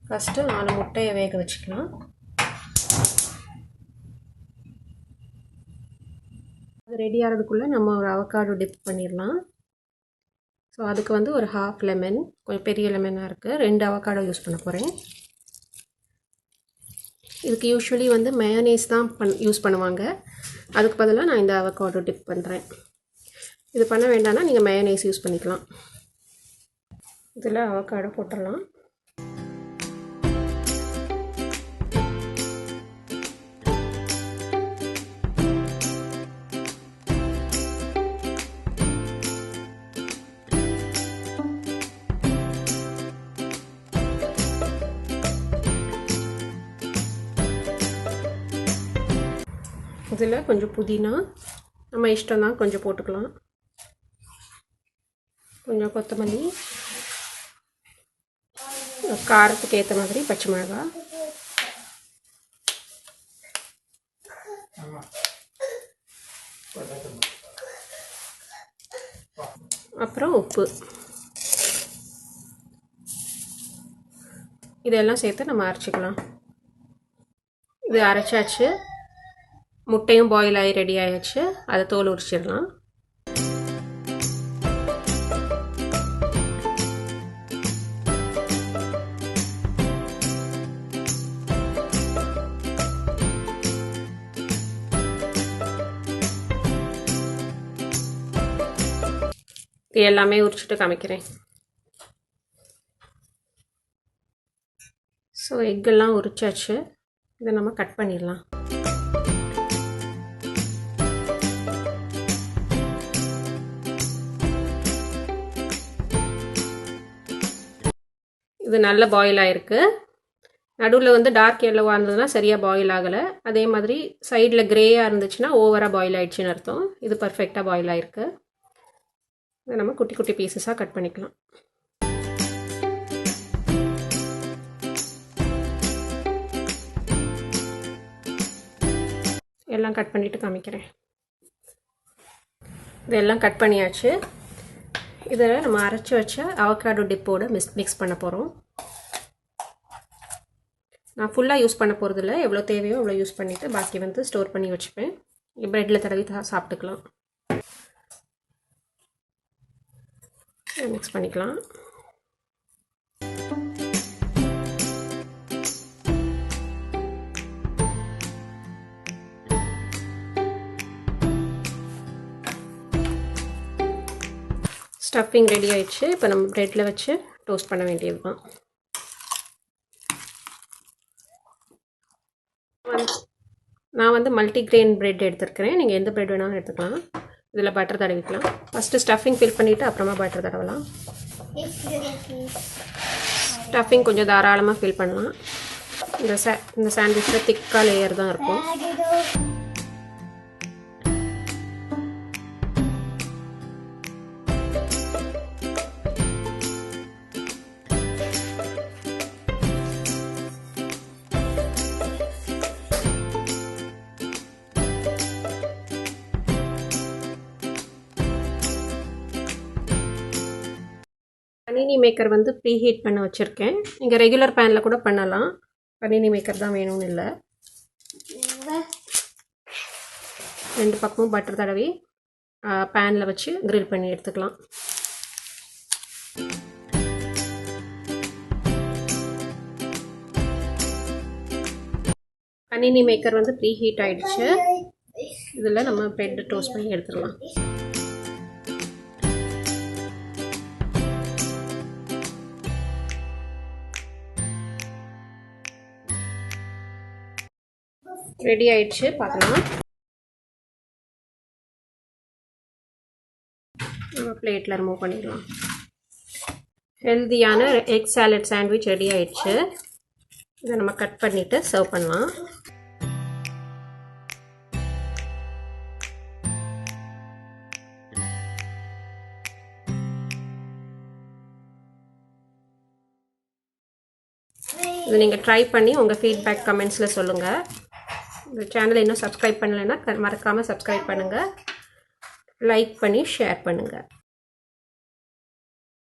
First 4 முட்டையை வேக வச்சுக்கலாம். அது ரெடி ஆகிறதுக்குள்ளே நம்ம ஒரு அவகாடோ டிப் பண்ணிடலாம். ஸோ அதுக்கு வந்து ஒரு ஹாஃப் லெமன், கொஞ்சம் பெரிய லெமனாக இருக்குது, 2 அவகாடோ யூஸ் பண்ண போகிறேன். இதுக்கு யூஸ்வலி வந்து மேயோனேஸ் தான் யூஸ் பண்ணுவாங்க. அதுக்கு பதிலாக நான் இந்த அவகாடோ டிப் பண்ணுறேன். இது பண்ண வேண்டாம்னா நீங்கள் மேயோனேஸ் யூஸ் பண்ணிக்கலாம். இதில் அவகாடோ போட்டுடலாம். இதில் கொஞ்சம் புதினா, நம்ம இஷ்டம் தான், கொஞ்சம் போட்டுக்கலாம். கொஞ்சம் கொத்தமல்லி, காரத்துக்கு ஏற்ற மாதிரி பச்சை மிளகாய், அப்புறம் உப்பு. இதெல்லாம் சேர்த்து நம்ம அரைச்சிக்கலாம். இது அரைச்சாச்சு. முட்டையும் பாயில் ஆகி ரெடி ஆகிடுச்சு. அதை தோல் உரிச்சிடலாம். இது எல்லாமே உரிச்சிட்டு காமிக்கிறேன். ஸோ எக்கெல்லாம் உரிச்சாச்சு. இதை நம்ம கட் பண்ணிடலாம். இது நல்ல பாயில் ஆகிருக்கு. நடுவில் வந்து டார்க் எல்லோவாக இருந்ததுன்னா சரியாக பாயில் ஆகலை. அதே மாதிரி சைடில் க்ரேயாக இருந்துச்சுன்னா ஓவராக பாயில் ஆகிடுச்சின்னு அர்த்தம். இது பர்ஃபெக்டாக பாயில் ஆகிருக்கு. இதை நம்ம குட்டி குட்டி பீசஸாக கட் பண்ணிக்கலாம். எல்லாம் கட் பண்ணிவிட்டு காமிக்கிறேன். இதெல்லாம் கட் பண்ணியாச்சு. இதில் நம்ம அரைச்சி வச்ச அவகாடோ டிப்போடு மிக்ஸ் பண்ண போகிறோம். நான் ஃபுல்லாக யூஸ் பண்ண போகிறதில்ல, எவ்வளோ தேவையோ அவ்வளோ யூஸ் பண்ணிவிட்டு பாக்கி வந்து ஸ்டோர் பண்ணி வச்சுப்பேன். ப்ரெட்டில் தடவி சாப்பிட்டுக்கலாம். மிக்ஸ் பண்ணிக்கலாம். ஸ்டஃபிங் ரெடி ஆயிடுச்சு. இப்போ நம்ம ப்ரெட்டில் வச்சு டோஸ்ட் பண்ண வேண்டியது தான். நான் வந்து மல்டிக்ரெயின் ப்ரெட் எடுத்துருக்கிறேன். நீங்கள் எந்த ப்ரெட் வேணாலும் எடுத்துக்கலாம். இதில் பட்டர் தடவிக்கலாம். ஃபஸ்ட்டு ஸ்டஃபிங் ஃபில் பண்ணிவிட்டு அப்புறமா பட்டர் தடவலாம். ஸ்டஃபிங் கொஞ்சம் தாராளமாக ஃபில் பண்ணலாம். இந்த சாண்ட்விச்சில் திக்காக லேயர் தான் இருக்கும். பனினி மேக்கர் வந்து ப்ரீ ஹீட் பண்ண வச்சுருக்கேன். நீங்கள் ரெகுலர் பேனில் கூட பண்ணலாம். பனினி மேக்கர் தான் வேணும்னு இல்லை. 2 பக்கமும் பட்டர் தடவி பேனில் வச்சு கிரில் பண்ணி எடுத்துக்கலாம். பனினி மேக்கர் வந்து ப்ரீ ஹீட் ஆகிடுச்சு. இதில் நம்ம ப்ரெட் டோஸ்ட் பண்ணி எடுத்துடலாம். ரெடி ஆயிடுச்சு. பார்க்கலாம். நம்ம பிளேட்டில் ரிமூவ் பண்ணிடலாம். ஹெல்தியான எக் சாலட் சாண்ட்விச் ரெடி ஆயிடுச்சு. இதை நம்ம கட் பண்ணிவிட்டு சர்வ் பண்ணலாம். இதை நீங்கள் ட்ரை பண்ணி உங்கள் ஃபீட்பேக் கமெண்ட்ஸில் சொல்லுங்கள். இந்த சேனலை இன்னும் சப்ஸ்கிரைப் பண்ணலைன்னா மறக்காமல் சப்ஸ்கிரைப் பண்ணுங்கள். லைக் பண்ணி ஷேர் பண்ணுங்கள்.